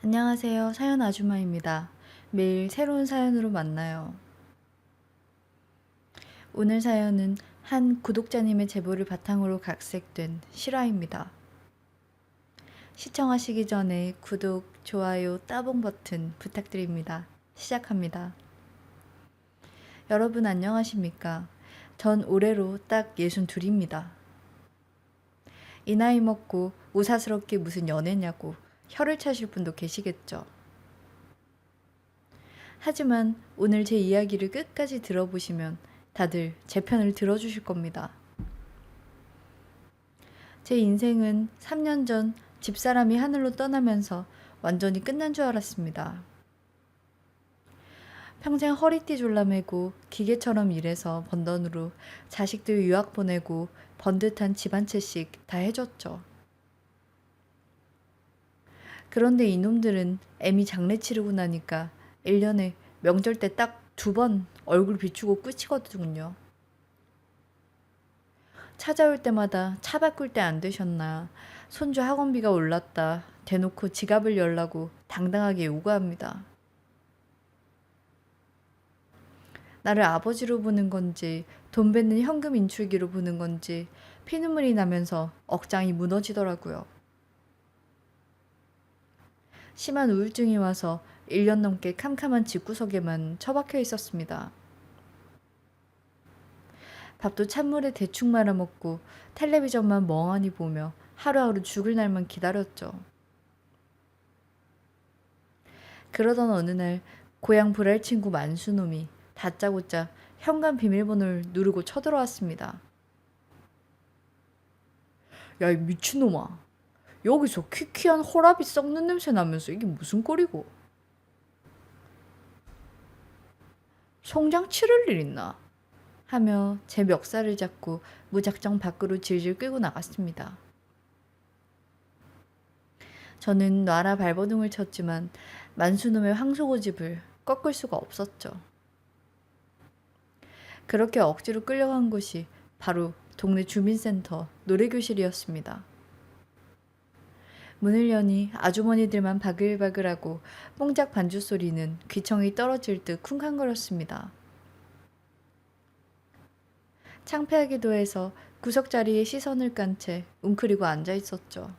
안녕하세요. 사연 아주마입니다. 매일 새로운 사연으로 만나요. 오늘 사연은 한 구독자님의 제보를 바탕으로 각색된 실화입니다. 시청하시기 전에 구독, 좋아요, 따봉 버튼 부탁드립니다. 시작합니다. 여러분 안녕하십니까? 전 올해로 딱 62입니다. 이 나이 먹고 우사스럽게 무슨 연애냐고 혀를 차실 분도 계시겠죠. 하지만 오늘 제 이야기를 끝까지 들어보시면 다들 제 편을 들어주실 겁니다. 제 인생은 3년 전 집사람이 하늘로 떠나면서 완전히 끝난 줄 알았습니다. 평생 허리띠 졸라매고 기계처럼 일해서 번 돈으로 자식들 유학 보내고 번 듯한 집 한 채씩 다 해줬죠. 그런데 이놈들은 애미 장례 치르고 나니까 1년에 명절 때 딱 2번 얼굴 비추고 끝이거든요. 찾아올 때마다 차 바꿀 때 안 되셨나, 손주 학원비가 올랐다, 대놓고 지갑을 열라고 당당하게 요구합니다. 나를 아버지로 보는 건지, 돈 뱉는 현금 인출기로 보는 건지 피눈물이 나면서 억장이 무너지더라고요. 심한 우울증이 와서 1년 넘게 캄캄한 집구석에만 처박혀 있었습니다. 밥도 찬물에 대충 말아먹고 텔레비전만 멍하니 보며 하루하루 죽을 날만 기다렸죠. 그러던 어느 날 고향 불알 친구 만수놈이 다짜고짜 현관 비밀번호를 누르고 쳐들어왔습니다. 야, 이 미친놈아. 여기서 퀴퀴한 허라비 썩는 냄새 나면서 이게 무슨 꼴이고? 송장 치를 일 있나? 하며 제 멱살을 잡고 무작정 밖으로 질질 끌고 나갔습니다. 저는 놔라 발버둥을 쳤지만 만수놈의 황소고집을 꺾을 수가 없었죠. 그렇게 억지로 끌려간 곳이 바로 동네 주민센터 노래교실이었습니다. 문을 여니 아주머니들만 바글바글하고 뽕짝 반주 소리는 귀청이 떨어질 듯 쿵쾅거렸습니다. 창피하기도 해서 구석자리에 시선을 깐 채 웅크리고 앉아 있었죠.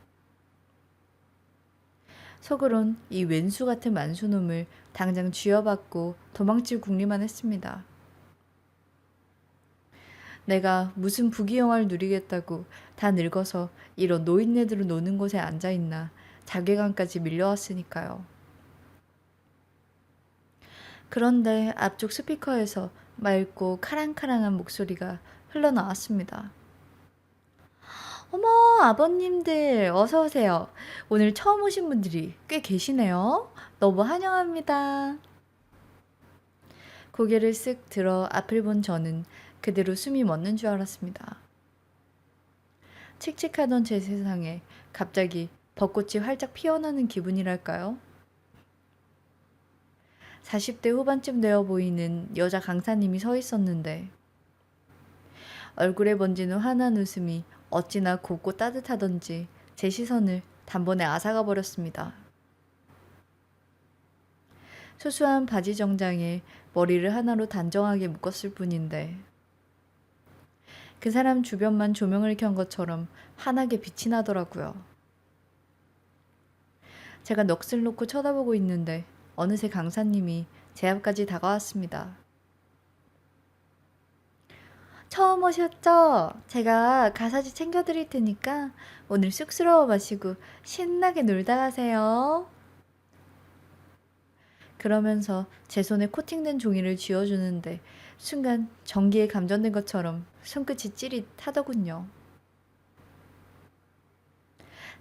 속으론 이 왼수 같은 만수놈을 당장 쥐어받고 도망칠 궁리만 했습니다. 내가 무슨 부귀영화를 누리겠다고 다 늙어서 이런 노인네들로 노는 곳에 앉아있나 자괴감까지 밀려왔으니까요. 그런데 앞쪽 스피커에서 맑고 카랑카랑한 목소리가 흘러나왔습니다. 어머, 아버님들 어서 오세요. 오늘 처음 오신 분들이 꽤 계시네요. 너무 환영합니다. 고개를 쓱 들어 앞을 본 저는 그대로 숨이 멎는 줄 알았습니다. 칙칙하던 제 세상에 갑자기 벚꽃이 활짝 피어나는 기분이랄까요? 40대 후반쯤 되어 보이는 여자 강사님이 서 있었는데 얼굴에 번지는 환한 웃음이 어찌나 곱고 따뜻하던지 제 시선을 단번에 앗아가 버렸습니다. 수수한 바지 정장에 머리를 하나로 단정하게 묶었을 뿐인데 그 사람 주변만 조명을 켠 것처럼 환하게 빛이 나더라고요. 제가 넋을 놓고 쳐다보고 있는데 어느새 강사님이 제 앞까지 다가왔습니다. 처음 오셨죠? 제가 가사지 챙겨드릴 테니까 오늘 쑥스러워 마시고 신나게 놀다 가세요. 그러면서 제 손에 코팅된 종이를 쥐어주는데 순간 전기에 감전된 것처럼 손끝이 찌릿하더군요.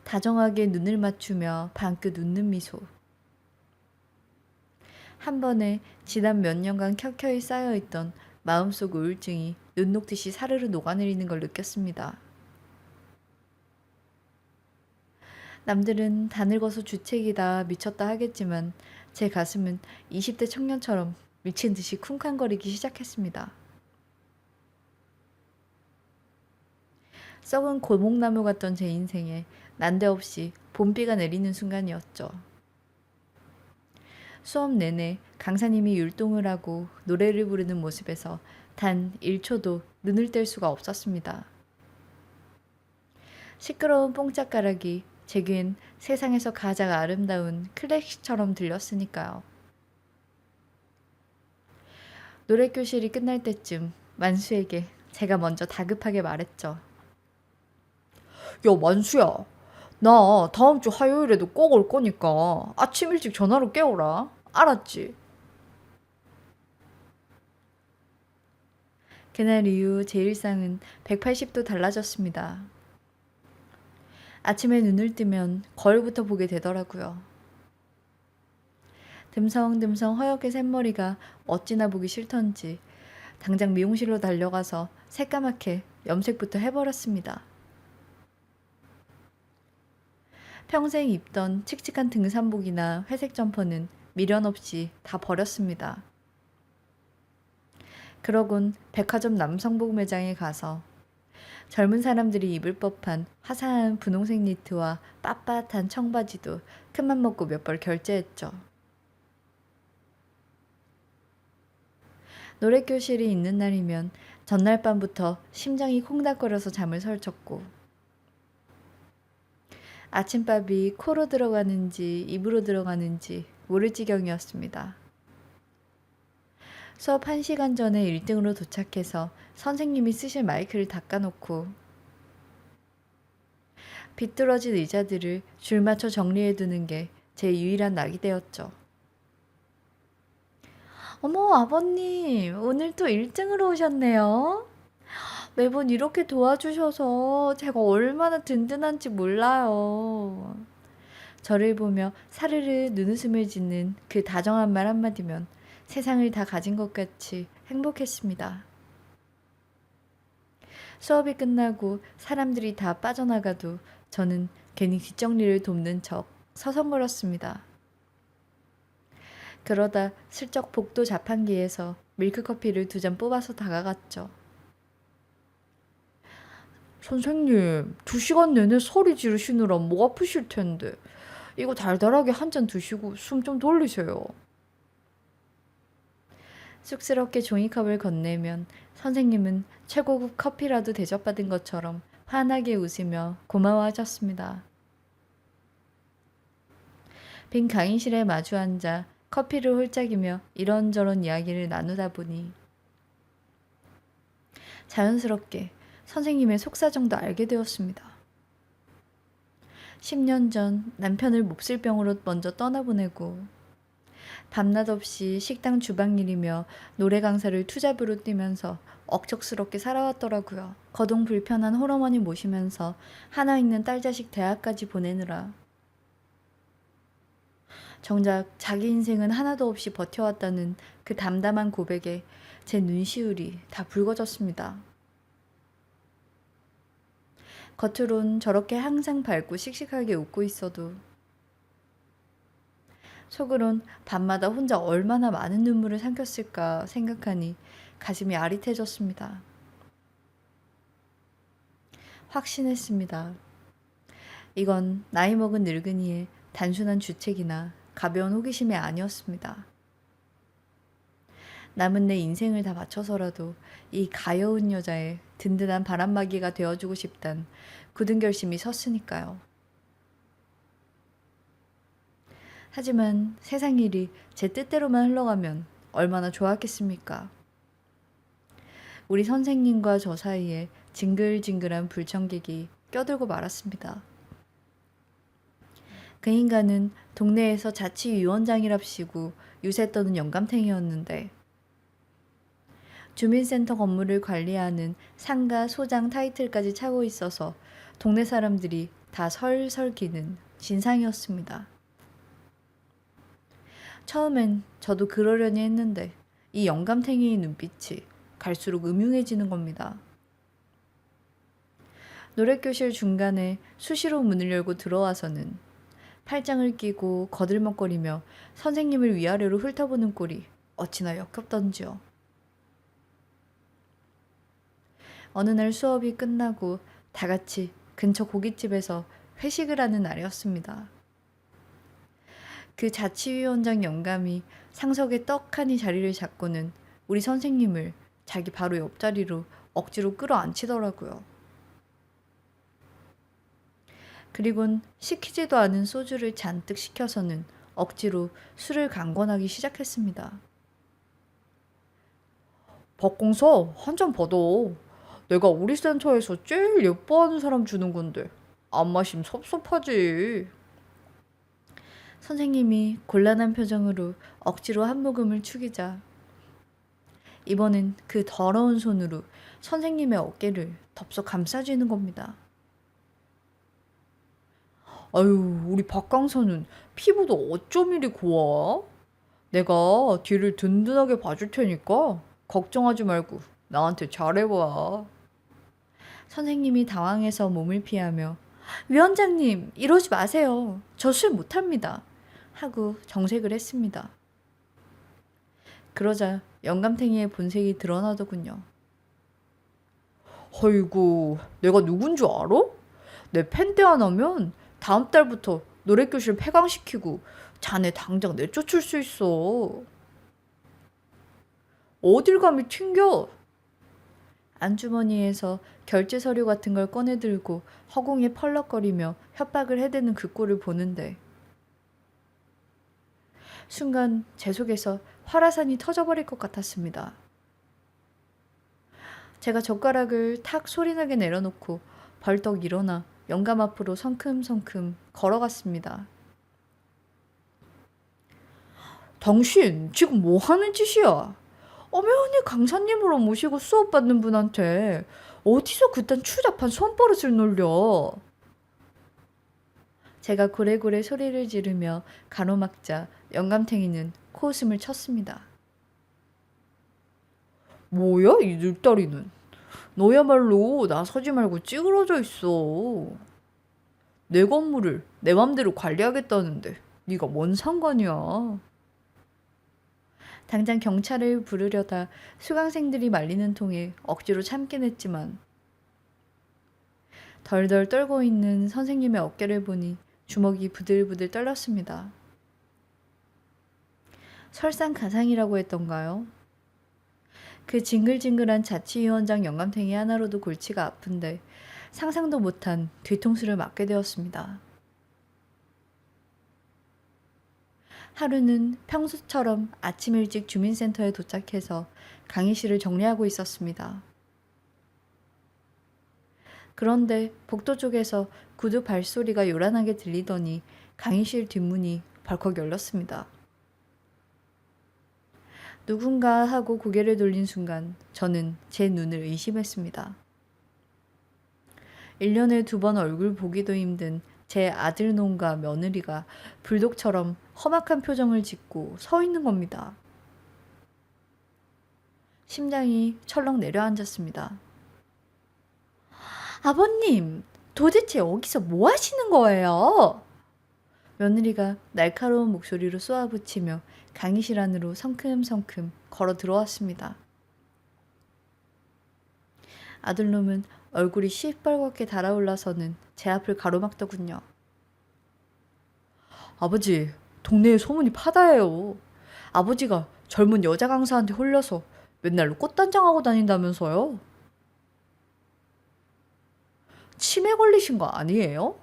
다정하게 눈을 맞추며 방긋 웃는 미소. 한 번에 지난 몇 년간 켜켜이 쌓여있던 마음속 우울증이 눈 녹듯이 사르르 녹아내리는 걸 느꼈습니다. 남들은 다 늙어서 주책이다 미쳤다 하겠지만 제 가슴은 20대 청년처럼 미친 듯이 쿵쾅거리기 시작했습니다. 썩은 고목나무 같던 제 인생에 난데없이 봄비가 내리는 순간이었죠. 수업 내내 강사님이 율동을 하고 노래를 부르는 모습에서 단 1초도 눈을 뗄 수가 없었습니다. 시끄러운 뽕짝가락이 제 귀엔 세상에서 가장 아름다운 클래식처럼 들렸으니까요. 노래교실이 끝날 때쯤 만수에게 제가 먼저 다급하게 말했죠. 야, 만수야. 나 다음 주 화요일에도 꼭 올 거니까 아침 일찍 전화로 깨워라. 알았지? 그날 이후 제 일상은 180도 달라졌습니다. 아침에 눈을 뜨면 거울부터 보게 되더라고요. 듬성듬성 허옇게 샘머리가 어찌나 보기 싫던지 당장 미용실로 달려가서 새까맣게 염색부터 해버렸습니다. 평생 입던 칙칙한 등산복이나 회색 점퍼는 미련 없이 다 버렸습니다. 그러곤 백화점 남성복 매장에 가서 젊은 사람들이 입을 법한 화사한 분홍색 니트와 빳빳한 청바지도 큰맘 먹고 몇 벌 결제했죠. 노래교실이 있는 날이면 전날 밤부터 심장이 콩닥거려서 잠을 설쳤고 아침밥이 코로 들어가는지 입으로 들어가는지 모를 지경이었습니다. 수업 1시간 전에 1등으로 도착해서 선생님이 쓰실 마이크를 닦아놓고 비뚤어진 의자들을 줄 맞춰 정리해두는 게 제 유일한 낙이 되었죠. 어머, 아버님, 오늘 또 1등으로 오셨네요. 매번 이렇게 도와주셔서 제가 얼마나 든든한지 몰라요. 저를 보며 사르르 눈웃음을 짓는 그 다정한 말 한마디면 세상을 다 가진 것 같이 행복했습니다. 수업이 끝나고 사람들이 다 빠져나가도 저는 괜히 뒷정리를 돕는 척 서성거렸습니다. 그러다 슬쩍 복도 자판기에서 밀크커피를 2잔 뽑아서 다가갔죠. 선생님, 2시간 내내 소리 지르시느라 목 아프실 텐데 이거 달달하게 한 잔 드시고 숨 좀 돌리세요. 쑥스럽게 종이컵을 건네면 선생님은 최고급 커피라도 대접받은 것처럼 환하게 웃으며 고마워하셨습니다. 빈 강의실에 마주 앉아 커피를 홀짝이며 이런저런 이야기를 나누다 보니 자연스럽게 선생님의 속사정도 알게 되었습니다. 10년 전 남편을 몹쓸 병으로 먼저 떠나보내고 밤낮 없이 식당 주방일이며 노래 강사를 투잡으로 뛰면서 억척스럽게 살아왔더라고요. 거동 불편한 홀어머니 모시면서 하나 있는 딸 자식 대학까지 보내느라 정작 자기 인생은 하나도 없이 버텨왔다는 그 담담한 고백에 제 눈시울이 다 붉어졌습니다. 겉으론 저렇게 항상 밝고 씩씩하게 웃고 있어도 속으론 밤마다 혼자 얼마나 많은 눈물을 삼켰을까 생각하니 가슴이 아릿해졌습니다. 확신했습니다. 이건 나이 먹은 늙은이의 단순한 주책이나 가벼운 호기심이 아니었습니다. 남은 내 인생을 다 바쳐서라도 이 가여운 여자의 든든한 바람막이가 되어주고 싶단 굳은 결심이 섰으니까요. 하지만 세상 일이 제 뜻대로만 흘러가면 얼마나 좋았겠습니까? 우리 선생님과 저 사이에 징글징글한 불청객이 껴들고 말았습니다. 그 인간은 동네에서 자치위원장이랍시고 유세 떠는 영감탱이였는데 주민센터 건물을 관리하는 상가 소장 타이틀까지 차고 있어서 동네 사람들이 다 설설 기는 진상이었습니다. 처음엔 저도 그러려니 했는데 이 영감탱이의 눈빛이 갈수록 음흉해지는 겁니다. 노래교실 중간에 수시로 문을 열고 들어와서는 팔짱을 끼고 거들먹거리며 선생님을 위아래로 훑어보는 꼴이 어찌나 역겹던지요. 어느 날 수업이 끝나고 다 같이 근처 고깃집에서 회식을 하는 날이었습니다. 그 자치위원장 영감이 상석에 떡하니 자리를 잡고는 우리 선생님을 자기 바로 옆자리로 억지로 끌어안치더라고요. 그리곤 시키지도 않은 소주를 잔뜩 시켜서는 억지로 술을 강권하기 시작했습니다. 박공사, 한 잔 받아. 내가 우리 센터에서 제일 예뻐하는 사람 주는 건데 안 마시면 섭섭하지. 선생님이 곤란한 표정으로 억지로 한 모금을 축이자 이번엔 그 더러운 손으로 선생님의 어깨를 덥석 감싸쥐는 겁니다. 아유, 우리 박 강사는 피부도 어쩜 이리 고와? 내가 뒤를 든든하게 봐줄 테니까 걱정하지 말고 나한테 잘해봐. 선생님이 당황해서 몸을 피하며 위원장님, 이러지 마세요. 저 술 못합니다. 하고 정색을 했습니다. 그러자 영감탱이의 본색이 드러나더군요. 아이고, 내가 누군 줄 알아? 내 팬때 하나면 다음 달부터 노래교실 폐강시키고 자네 당장 내쫓을 수 있어. 어딜 감히 튕겨? 안주머니에서 결제 서류 같은 걸 꺼내들고 허공에 펄럭거리며 협박을 해대는 그 꼴을 보는데 순간 제 속에서 화라산이 터져버릴 것 같았습니다. 제가 젓가락을 탁 소리나게 내려놓고 벌떡 일어나 영감 앞으로 성큼성큼 걸어갔습니다. 당신 지금 뭐 하는 짓이야? 엄연히 강사님으로 모시고 수업받는 분한테 어디서 그딴 추잡한 손버릇을 놀려? 제가 고래고래 소리를 지르며 가로막자 영감탱이는 코웃음을 쳤습니다. 뭐야 이 늘다리는? 너야말로 나서지 말고 찌그러져 있어. 내 건물을 내 맘대로 관리하겠다는데 네가 뭔 상관이야. 당장 경찰을 부르려다 수강생들이 말리는 통에 억지로 참긴 했지만 덜덜 떨고 있는 선생님의 어깨를 보니 주먹이 부들부들 떨렸습니다. 설상가상이라고 했던가요? 그 징글징글한 자치위원장 영감탱이 하나로도 골치가 아픈데 상상도 못한 뒤통수를 맞게 되었습니다. 하루는 평소처럼 아침 일찍 주민센터에 도착해서 강의실을 정리하고 있었습니다. 그런데 복도 쪽에서 구두 발소리가 요란하게 들리더니 강의실 뒷문이 벌컥 열렸습니다. 누군가 하고 고개를 돌린 순간 저는 제 눈을 의심했습니다. 1년에 2번 얼굴 보기도 힘든 제 아들놈과 며느리가 불독처럼 험악한 표정을 짓고 서 있는 겁니다. 심장이 철렁 내려앉았습니다. 아버님, 도대체 여기서 뭐 하시는 거예요? 며느리가 날카로운 목소리로 쏘아붙이며 강의실 안으로 성큼성큼 걸어 들어왔습니다. 아들놈은 얼굴이 시뻘겋게 달아올라서는 제 앞을 가로막더군요. 아버지, 동네에 소문이 파다해요. 아버지가 젊은 여자 강사한테 홀려서 맨날 꽃단장하고 다닌다면서요. 치매 걸리신 거 아니에요?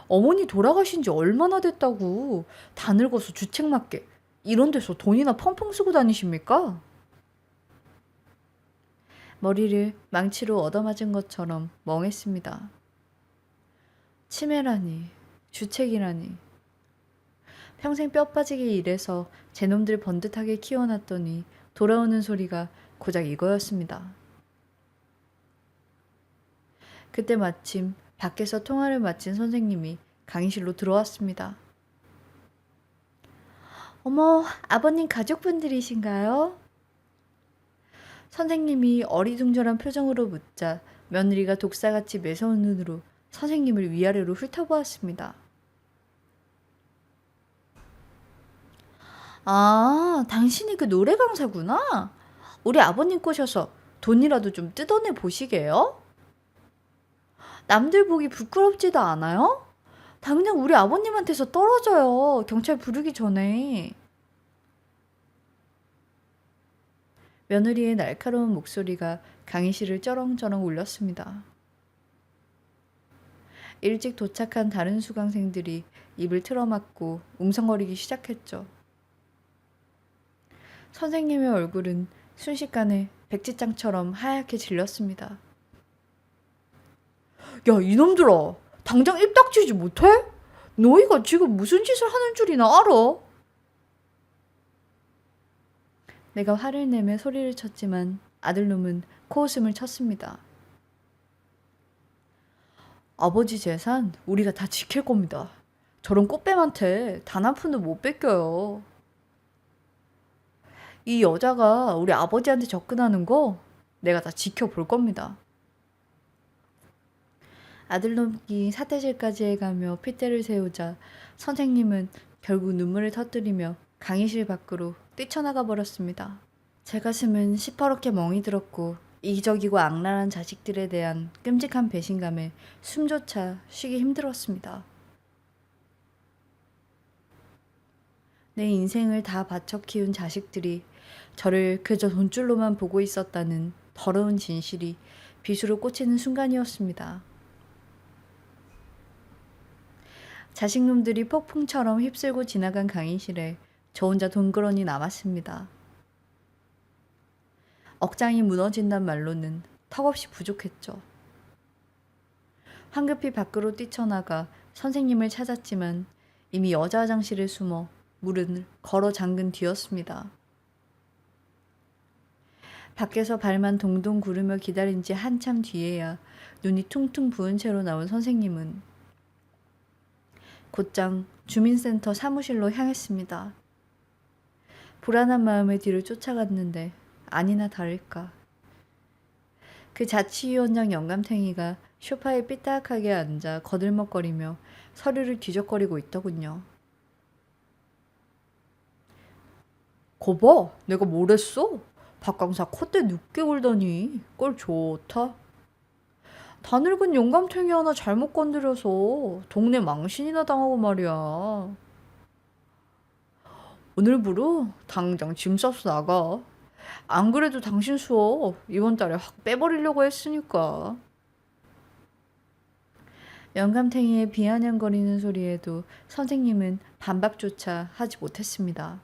어머니 돌아가신 지 얼마나 됐다고 다 늙어서 주책 맞게 이런 데서 돈이나 펑펑 쓰고 다니십니까? 머리를 망치로 얻어맞은 것처럼 멍했습니다. 치매라니, 주책이라니. 평생 뼈 빠지게 일해서 제 놈들 번듯하게 키워놨더니 돌아오는 소리가 고작 이거였습니다. 그때 마침 밖에서 통화를 마친 선생님이 강의실로 들어왔습니다. 어머, 아버님 가족분들이신가요? 선생님이 어리둥절한 표정으로 묻자 며느리가 독사같이 매서운 눈으로 선생님을 위아래로 훑어보았습니다. 아, 당신이 그 노래 강사구나? 우리 아버님 꼬셔서 돈이라도 좀 뜯어내 보시게요? 남들 보기 부끄럽지도 않아요? 당장 우리 아버님한테서 떨어져요. 경찰 부르기 전에. 며느리의 날카로운 목소리가 강희 씨를 쩌렁쩌렁 울렸습니다. 일찍 도착한 다른 수강생들이 입을 틀어막고 웅성거리기 시작했죠. 선생님의 얼굴은 순식간에 백지장처럼 하얗게 질렸습니다. 야, 이놈들아! 당장 입 닥치지 못해? 너희가 지금 무슨 짓을 하는 줄이나 알아? 내가 화를 내며 소리를 쳤지만 아들놈은 코웃음을 쳤습니다. 아버지 재산 우리가 다 지킬 겁니다. 저런 꽃뱀한테 단 한 푼도 못 뺏겨요. 이 여자가 우리 아버지한테 접근하는 거 내가 다 지켜볼 겁니다. 아들놈이 사태질까지 해가며 핏대를 세우자 선생님은 결국 눈물을 터뜨리며 강의실 밖으로 뛰쳐나가 버렸습니다. 제 가슴은 시퍼렇게 멍이 들었고 이기적이고 악랄한 자식들에 대한 끔찍한 배신감에 숨조차 쉬기 힘들었습니다. 내 인생을 다 바쳐 키운 자식들이 저를 그저 돈줄로만 보고 있었다는 더러운 진실이 비수로 꽂히는 순간이었습니다. 자식놈들이 폭풍처럼 휩쓸고 지나간 강의실에 저 혼자 동그러니 남았습니다. 억장이 무너진단 말로는 턱없이 부족했죠. 황급히 밖으로 뛰쳐나가 선생님을 찾았지만 이미 여자 화장실에 숨어 문을 걸어 잠근 뒤였습니다. 밖에서 발만 동동 구르며 기다린 지 한참 뒤에야 눈이 퉁퉁 부은 채로 나온 선생님은 곧장 주민센터 사무실로 향했습니다. 불안한 마음에 뒤를 쫓아갔는데 아니나 다를까. 그 자치위원장 영감탱이가 소파에 삐딱하게 앉아 거들먹거리며 서류를 뒤적거리고 있더군요. 거봐, 내가 뭐랬어? 박강사 콧대 늦게 굴더니 꼴 좋다. 다 늙은 영감탱이 하나 잘못 건드려서 동네 망신이나 당하고 말이야. 오늘부로 당장 짐 싸서 나가. 안 그래도 당신 수업 이번 달에 확 빼버리려고 했으니까. 영감탱이의 비아냥거리는 소리에도 선생님은 반박조차 하지 못했습니다.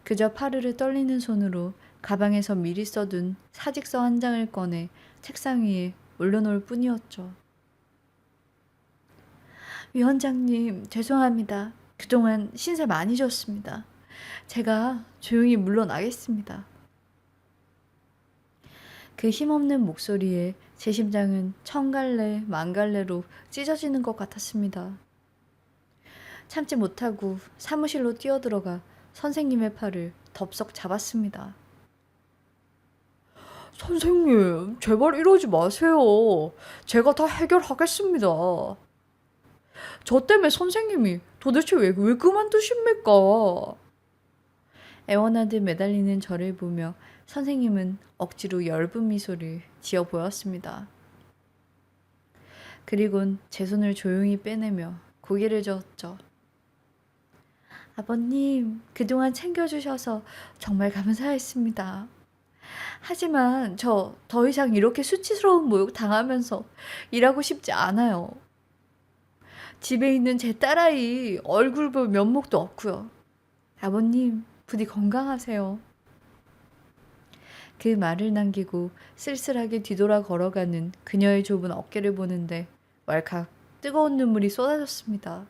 그저 파르르 떨리는 손으로 가방에서 미리 써둔 사직서 한 장을 꺼내 책상 위에 올려놓을 뿐이었죠. 위원장님, 죄송합니다. 그동안 신세 많이 졌습니다. 제가 조용히 물러나겠습니다. 그 힘없는 목소리에 제 심장은 천갈래 만갈래로 찢어지는 것 같았습니다. 참지 못하고 사무실로 뛰어들어가 선생님의 팔을 덥석 잡았습니다. 선생님, 제발 이러지 마세요. 제가 다 해결하겠습니다. 저 때문에 선생님이 도대체 왜 그만두십니까? 애원하듯 매달리는 저를 보며 선생님은 억지로 엷은 미소를 지어 보였습니다. 그리곤 제 손을 조용히 빼내며 고개를 저었죠. 아버님, 그동안 챙겨주셔서 정말 감사했습니다. 하지만 저 더 이상 이렇게 수치스러운 모욕 당하면서 일하고 싶지 않아요. 집에 있는 제 딸아이 얼굴 볼 면목도 없고요. 아버님, 부디 건강하세요. 그 말을 남기고 쓸쓸하게 뒤돌아 걸어가는 그녀의 좁은 어깨를 보는데 왈칵 뜨거운 눈물이 쏟아졌습니다.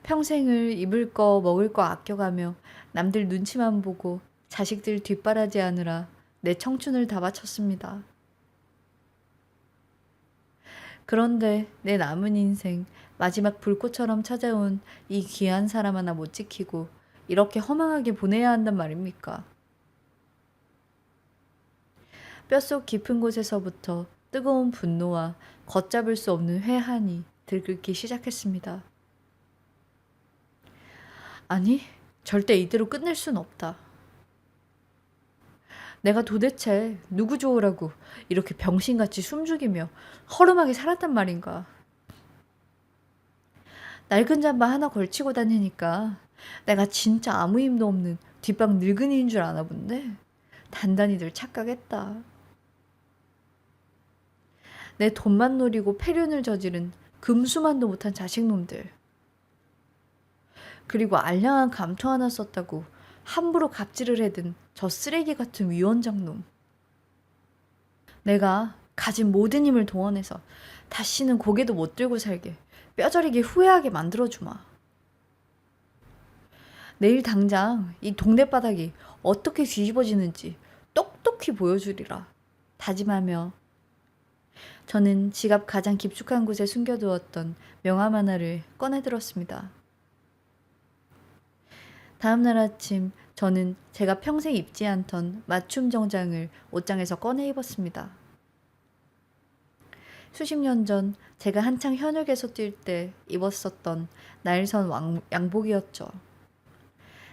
평생을 입을 거 먹을 거 아껴가며 남들 눈치만 보고 자식들 뒷바라지하느라 내 청춘을 다 바쳤습니다. 그런데 내 남은 인생 마지막 불꽃처럼 찾아온 이 귀한 사람 하나 못 지키고 이렇게 허망하게 보내야 한단 말입니까? 뼛속 깊은 곳에서부터 뜨거운 분노와 걷잡을 수 없는 회한이 들끓기 시작했습니다. 아니, 절대 이대로 끝낼 순 없다. 내가 도대체 누구 좋으라고 이렇게 병신같이 숨죽이며 허름하게 살았단 말인가. 낡은 잠바 하나 걸치고 다니니까 내가 진짜 아무 힘도 없는 뒷방 늙은이인 줄 아나 본데 단단히들 착각했다. 내 돈만 노리고 폐륜을 저지른 금수만도 못한 자식놈들. 그리고 알량한 감토 하나 썼다고 함부로 갑질을 해든 저 쓰레기 같은 위원장놈. 내가 가진 모든 힘을 동원해서 다시는 고개도 못 들고 살게 뼈저리게 후회하게 만들어주마. 내일 당장 이 동네 바닥이 어떻게 뒤집어지는지 똑똑히 보여주리라 다짐하며 저는 지갑 가장 깊숙한 곳에 숨겨두었던 명함 하나를 꺼내들었습니다. 다음 날 아침 저는 제가 평생 입지 않던 맞춤 정장을 옷장에서 꺼내 입었습니다. 수십 년 전 제가 한창 현역에서 뛸 때 입었었던 나일선 양복이었죠.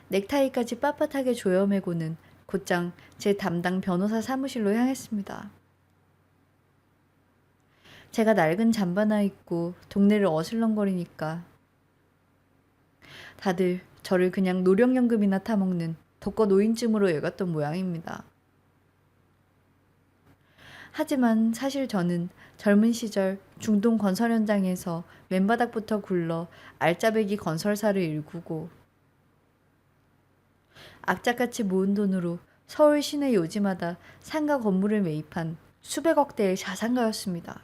넥타이까지 빳빳하게 조여매고는 곧장 제 담당 변호사 사무실로 향했습니다. 제가 낡은 잠바나 입고 동네를 어슬렁거리니까 다들 저를 그냥 노령연금이나 타먹는 독거노인쯤으로 여겼던 모양입니다. 하지만 사실 저는 젊은 시절 중동 건설 현장에서 맨바닥부터 굴러 알짜배기 건설사를 일구고 악착같이 모은 돈으로 서울 시내 요지마다 상가 건물을 매입한 수백억 대의 자산가였습니다.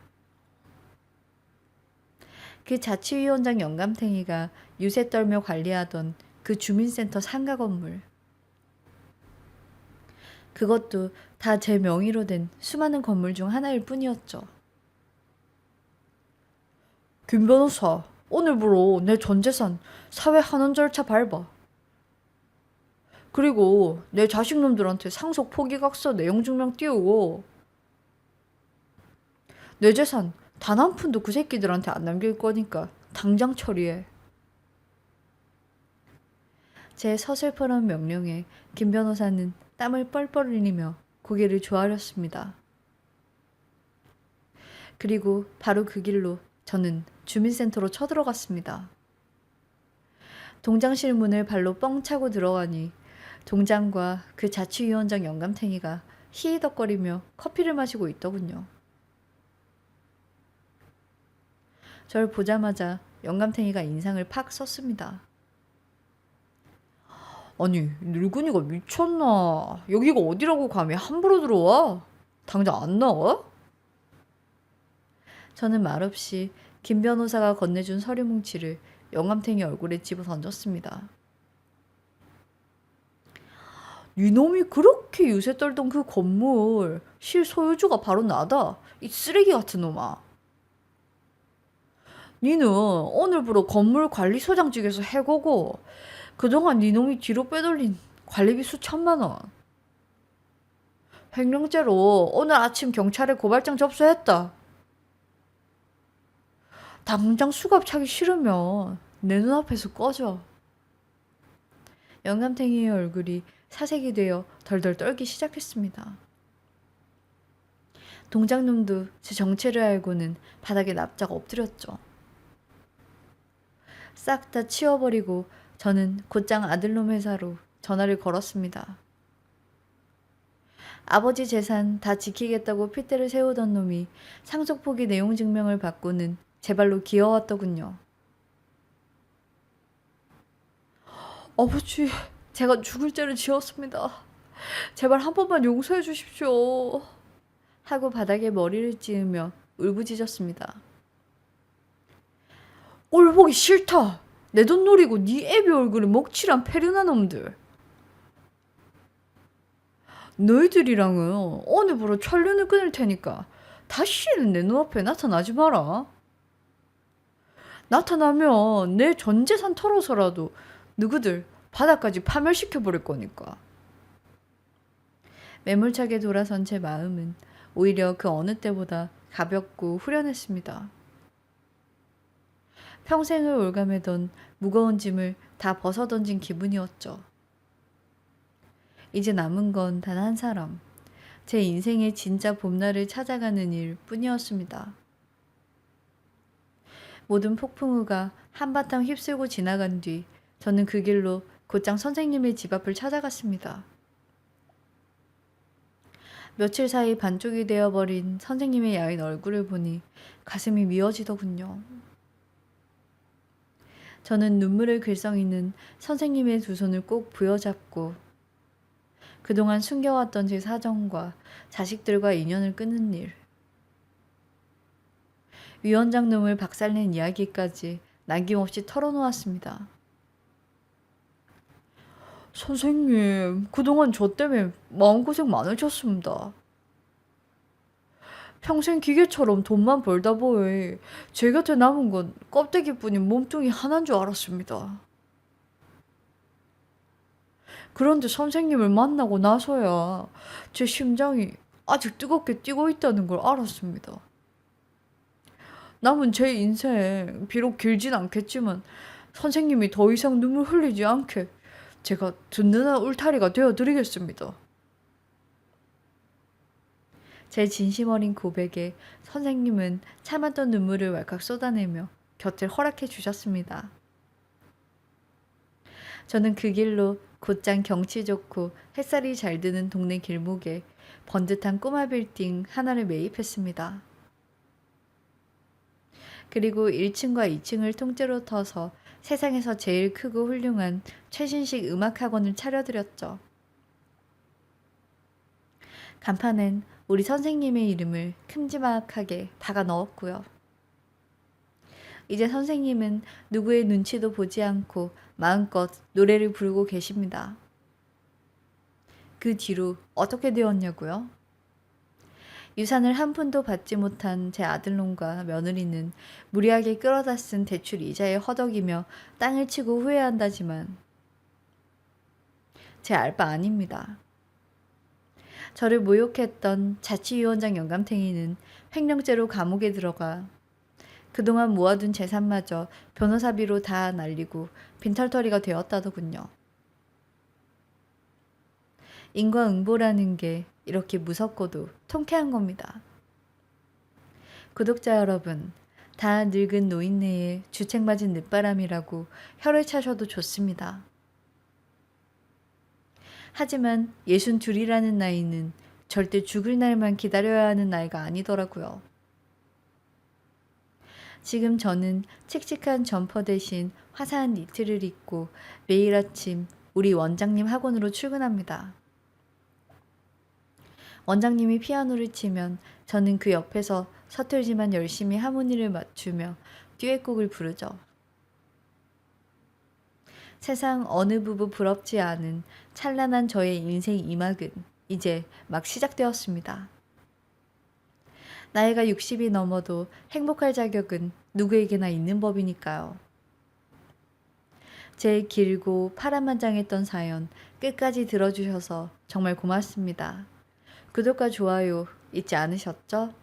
그 자치위원장 영감탱이가 유세 떨며 관리하던 그 주민센터 상가 건물. 그것도 다 제 명의로 된 수많은 건물 중 하나일 뿐이었죠. 김 변호사, 오늘부로 내 전 재산 사회 환원 절차 밟아. 그리고 내 자식놈들한테 상속 포기각서 내용 증명 띄우고 내 재산 단 한 푼도 그 새끼들한테 안 남길 거니까 당장 처리해. 제 서슬퍼런 명령에 김 변호사는 땀을 뻘뻘 흘리며 고개를 조아렸습니다. 그리고 바로 그 길로 저는 주민센터로 쳐들어갔습니다. 동장실 문을 발로 뻥 차고 들어가니 동장과 그 자치위원장 영감탱이가 히히덕거리며 커피를 마시고 있더군요. 절 보자마자 영감탱이가 인상을 팍 썼습니다. 아니, 늙은이가 미쳤나? 여기가 어디라고 감히 함부로 들어와? 당장 안 나와? 저는 말없이 김 변호사가 건네준 서류 뭉치를 영감탱이 얼굴에 집어 던졌습니다. 니놈이 그렇게 유세 떨던 그 건물 실소유주가 바로 나다. 이 쓰레기 같은 놈아. 니는 오늘부로 건물 관리소장직에서 해고고 그동안 니놈이 뒤로 빼돌린 관리비 수천만 원. 횡령죄로 오늘 아침 경찰에 고발장 접수했다. 당장 수갑 차기 싫으면 내 눈앞에서 꺼져. 영감탱이의 얼굴이 사색이 되어 덜덜 떨기 시작했습니다. 동장놈도 제 정체를 알고는 바닥에 납작 엎드렸죠. 싹 다 치워버리고 저는 곧장 아들놈 회사로 전화를 걸었습니다. 아버지 재산 다 지키겠다고 핏대를 세우던 놈이 상속 포기 내용 증명을 받고는 제 발로 기어왔더군요. 아버지, 제가 죽을 죄를 지었습니다. 제발 한 번만 용서해 주십시오. 하고 바닥에 머리를 찌으며 울부짖었습니다. 꼴 보기 싫다. 내 돈 노리고 네 애비 얼굴에 먹칠한 패륜한 놈들. 너희들이랑은 오늘부로 천륜을 끊을 테니까 다시는 내 눈앞에 나타나지 마라. 나타나면 내 전 재산 털어서라도 누구들 바닥까지 파멸시켜버릴 거니까. 매몰차게 돌아선 제 마음은 오히려 그 어느 때보다 가볍고 후련했습니다. 평생을 올가매던 무거운 짐을 다 벗어던진 기분이었죠. 이제 남은 건 단 한 사람, 제 인생의 진짜 봄날을 찾아가는 일 뿐이었습니다. 모든 폭풍우가 한바탕 휩쓸고 지나간 뒤 저는 그 길로 곧장 선생님의 집 앞을 찾아갔습니다. 며칠 사이 반쪽이 되어버린 선생님의 야윈 얼굴을 보니 가슴이 미어지더군요. 저는 눈물을 글썽이는 선생님의 두 손을 꼭 부여잡고 그동안 숨겨왔던 제 사정과 자식들과 인연을 끊는 일, 위원장 놈을 박살낸 이야기까지 남김없이 털어놓았습니다. 선생님, 그동안 저 때문에 마음고생 많으셨습니다. 평생 기계처럼 돈만 벌다 보니 제 곁에 남은 건 껍데기뿐인 몸뚱이 하나인 줄 알았습니다. 그런데 선생님을 만나고 나서야 제 심장이 아직 뜨겁게 뛰고 있다는 걸 알았습니다. 남은 제 인생, 비록 길진 않겠지만 선생님이 더 이상 눈물 흘리지 않게 제가 든든한 울타리가 되어드리겠습니다. 제 진심 어린 고백에 선생님은 참았던 눈물을 왈칵 쏟아내며 곁을 허락해 주셨습니다. 저는 그 길로 곧장 경치 좋고 햇살이 잘 드는 동네 길목에 번듯한 꼬마 빌딩 하나를 매입했습니다. 그리고 1층과 2층을 통째로 터서 세상에서 제일 크고 훌륭한 최신식 음악학원을 차려드렸죠. 간판엔 우리 선생님의 이름을 큼지막하게 박아 넣었고요. 이제 선생님은 누구의 눈치도 보지 않고 마음껏 노래를 부르고 계십니다. 그 뒤로 어떻게 되었냐고요? 유산을 한 푼도 받지 못한 제 아들놈과 며느리는 무리하게 끌어다 쓴 대출 이자에 허덕이며 땅을 치고 후회한다지만 제 알 바 아닙니다. 저를 모욕했던 자치위원장 영감탱이는 횡령죄로 감옥에 들어가 그동안 모아둔 재산마저 변호사비로 다 날리고 빈털터리가 되었다더군요. 인과응보라는 게 이렇게 무섭고도 통쾌한 겁니다. 구독자 여러분, 다 늙은 노인네의 주책맞은 늦바람이라고 혀를 차셔도 좋습니다. 하지만 62이라는 나이는 절대 죽을 날만 기다려야 하는 나이가 아니더라고요. 지금 저는 칙칙한 점퍼 대신 화사한 니트를 입고 매일 아침 우리 원장님 학원으로 출근합니다. 원장님이 피아노를 치면 저는 그 옆에서 서툴지만 열심히 하모니를 맞추며 듀엣곡을 부르죠. 세상 어느 부부 부럽지 않은 찬란한 저의 인생 이막은 이제 막 시작되었습니다. 나이가 60이 넘어도 행복할 자격은 누구에게나 있는 법이니까요. 제 길고 파란만장했던 사연 끝까지 들어주셔서 정말 고맙습니다. 구독과 좋아요 잊지 않으셨죠?